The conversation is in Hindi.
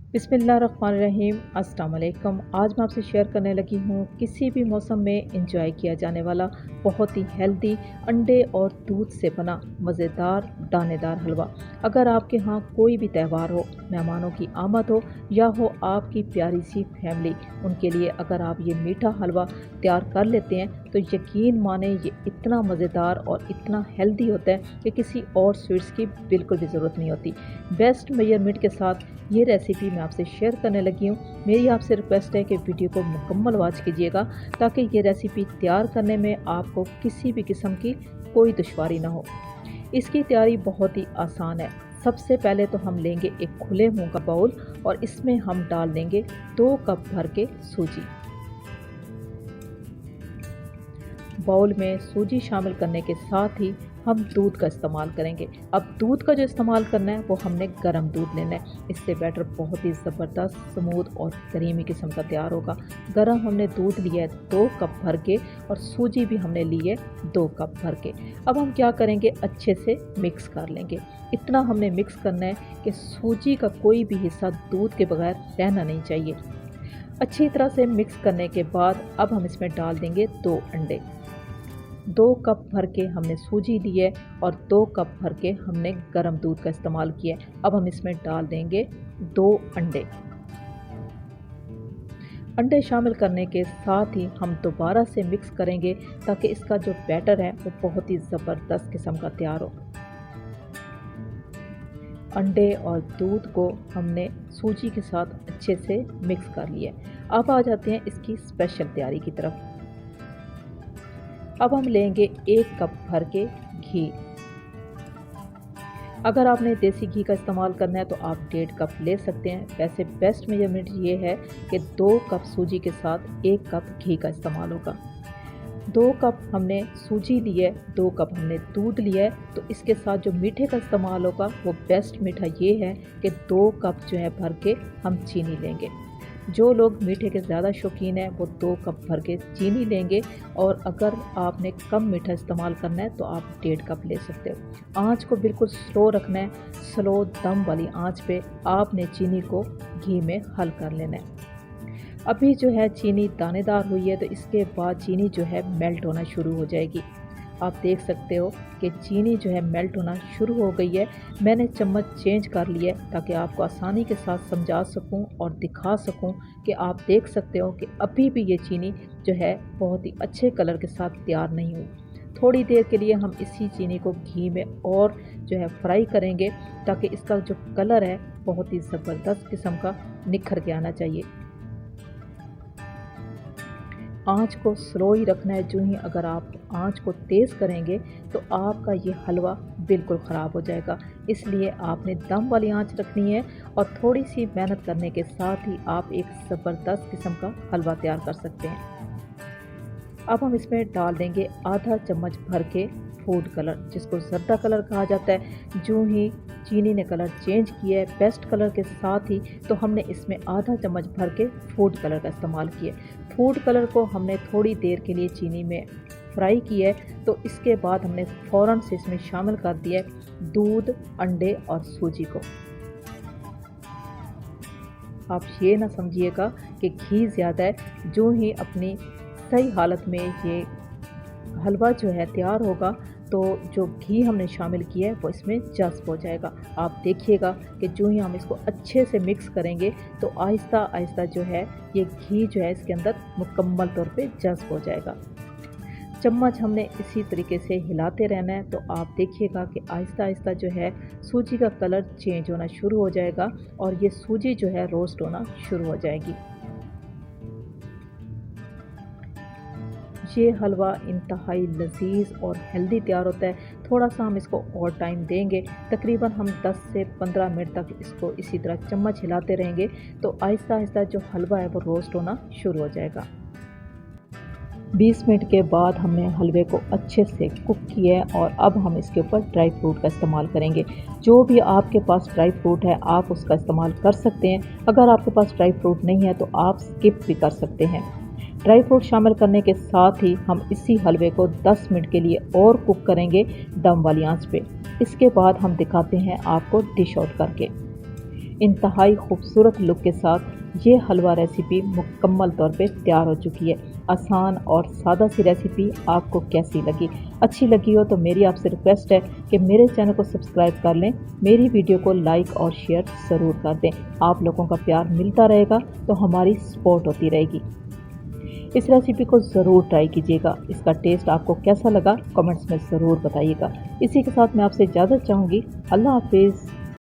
बिस्मिल्लाहिर्रहमानिर्रहीम। अस्सलाम वालेकुम। आज मैं आपसे शेयर करने लगी हूँ किसी भी मौसम में इंजॉय किया जाने वाला बहुत ही हेल्दी अंडे और दूध से बना मज़ेदार दानेदार हलवा। अगर आपके यहाँ कोई भी त्यौहार हो, मेहमानों की आमद हो या हो आपकी प्यारी सी फैमिली, उनके लिए अगर आप ये मीठा हलवा तैयार कर लेते हैं तो यकीन माने ये इतना मज़ेदार और इतना हेल्दी होता है कि किसी और स्वीट्स की बिल्कुल भी ज़रूरत नहीं होती। बेस्ट मेजरमेंट के साथ ये रेसिपी मैं आपसे शेयर करने लगी हूँ। मेरी आपसे रिक्वेस्ट है कि वीडियो को मुकम्मल वॉच कीजिएगा ताकि ये रेसिपी तैयार करने में आपको किसी भी किस्म की कोई दुश्वारी ना हो। इसकी तैयारी बहुत ही आसान है। सबसे पहले तो हम लेंगे एक खुले मुंह का बाउल और इसमें हम डाल देंगे 2 कप भर के सूजी। बाउल में सूजी शामिल करने के साथ ही हम दूध का इस्तेमाल करेंगे। अब दूध का जो इस्तेमाल करना है वो हमने गर्म दूध लेना है। इससे बैटर बहुत ही ज़बरदस्त, स्मूथ और क्रीमी किस्म का तैयार होगा। गर्म हमने दूध लिया है 2 कप भर के और सूजी भी हमने ली है 2 कप भर के। अब हम क्या करेंगे, अच्छे से मिक्स कर लेंगे। इतना हमने मिक्स करना है कि सूजी का कोई भी हिस्सा दूध के बगैर रहना नहीं चाहिए। अच्छी तरह से मिक्स करने के बाद अब हम इसमें डाल देंगे 2 अंडे। 2 कप भर के हमने सूजी ली है और 2 कप भर के हमने गर्म दूध का इस्तेमाल किया है। अब हम इसमें डाल देंगे 2 अंडे। अंडे शामिल करने के साथ ही हम दोबारा से मिक्स करेंगे ताकि इसका जो बैटर है वो बहुत ही ज़बरदस्त किस्म का तैयार हो। अंडे और दूध को हमने सूजी के साथ अच्छे से मिक्स कर लिया। अब आ जाते हैं इसकी स्पेशल तैयारी की तरफ। अब हम लेंगे 1 कप भर के घी। अगर आपने देसी घी का इस्तेमाल करना है तो आप 1.5 कप ले सकते हैं। वैसे बेस्ट मेजरमेंट ये है कि 2 कप सूजी के साथ 1 कप घी का इस्तेमाल होगा। 2 कप हमने सूजी ली है, 2 कप हमने दूध लिया है, तो इसके साथ जो मीठे का इस्तेमाल होगा वो बेस्ट मीठा ये है कि 2 कप जो है भर के हम चीनी लेंगे। जो लोग मीठे के ज़्यादा शौकीन हैं वो 2 कप भर के चीनी लेंगे और अगर आपने कम मीठा इस्तेमाल करना है तो आप 1.5 कप ले सकते हो। आँच को बिल्कुल स्लो रखना है। स्लो दम वाली आँच पे आपने चीनी को घी में हल कर लेना है। अभी जो है चीनी दानेदार हुई है तो इसके बाद चीनी जो है मेल्ट होना शुरू हो जाएगी। आप देख सकते हो कि चीनी जो है मेल्ट होना शुरू हो गई है। मैंने चम्मच चेंज कर लिया है ताकि आपको आसानी के साथ समझा सकूं और दिखा सकूं कि आप देख सकते हो कि अभी भी ये चीनी जो है बहुत ही अच्छे कलर के साथ तैयार नहीं हुई। थोड़ी देर के लिए हम इसी चीनी को घी में और जो है फ्राई करेंगे ताकि इसका जो कलर है बहुत ही ज़बरदस्त किस्म का निखर के आना चाहिए। आँच को स्लो ही रखना है। जो ही अगर आप आँच को तेज़ करेंगे तो आपका ये हलवा बिल्कुल ख़राब हो जाएगा। इसलिए आपने दम वाली आँच रखनी है और थोड़ी सी मेहनत करने के साथ ही आप एक ज़बरदस्त किस्म का हलवा तैयार कर सकते हैं। अब हम इसमें डाल देंगे आधा चम्मच भर के फूड कलर, जिसको जर्दा कलर कहा जाता है। जो ही चीनी ने कलर चेंज किया है बेस्ट कलर के साथ ही, तो हमने इसमें आधा चम्मच भर के फूड कलर का इस्तेमाल किया। फूड कलर को हमने थोड़ी देर के लिए चीनी में फ्राई किया है, तो इसके बाद हमने फ़ौरन से इसमें शामिल कर दिया है दूध, अंडे और सूजी को। आप ये ना समझिएगा कि घी ज़्यादा है। जो ही अपनी सही हालत में ये हलवा जो है तैयार होगा तो जो घी हमने शामिल किया है वो इसमें जज़्ब हो जाएगा। आप देखिएगा कि जो ही हम इसको अच्छे से मिक्स करेंगे तो आहिस्ता आहिस्ता जो है ये घी जो है इसके अंदर मुकम्मल तौर पे जज़्ब हो जाएगा। चम्मच हमने इसी तरीके से हिलाते रहना है। तो आप देखिएगा कि आहिस्ता आहिस्ता जो है सूजी का कलर चेंज होना शुरू हो जाएगा और ये सूजी जो है रोस्ट होना शुरू हो जाएगी। ये हलवा इंतहाई लजीज और हेल्दी तैयार होता है। थोड़ा सा हम इसको और टाइम देंगे, तकरीबन हम 10 से 15 मिनट तक इसको इसी तरह चम्मच हिलाते रहेंगे तो आहिस्ता आहिस्ता जो हलवा है वो रोस्ट होना शुरू हो जाएगा। 20 मिनट के बाद हमने हलवे को अच्छे से कुक किया है और अब हम इसके ऊपर ड्राई फ्रूट का इस्तेमाल करेंगे। जो भी आपके पास ड्राई फ्रूट है आप उसका इस्तेमाल कर सकते हैं। अगर आपके पास ड्राई फ्रूट नहीं है तो आप स्किप भी कर सकते हैं। ड्राई फ्रूट शामिल करने के साथ ही हम इसी हलवे को 10 मिनट के लिए और कुक करेंगे दम वाली आंच पे। इसके बाद हम दिखाते हैं आपको डिश आउट करके। इंतहाई खूबसूरत लुक के साथ ये हलवा रेसिपी मुकम्मल तौर पे तैयार हो चुकी है। आसान और सादा सी रेसिपी आपको कैसी लगी? अच्छी लगी हो तो मेरी आपसे रिक्वेस्ट है कि मेरे चैनल को सब्सक्राइब कर लें, मेरी वीडियो को लाइक और शेयर ज़रूर कर दें। आप लोगों का प्यार मिलता रहेगा तो हमारी सपोर्ट होती रहेगी। इस रेसिपी को ज़रूर ट्राई कीजिएगा। इसका टेस्ट आपको कैसा लगा कमेंट्स में ज़रूर बताइएगा। इसी के साथ मैं आपसे इजाज़त चाहूँगी। अल्लाह हाफिज़।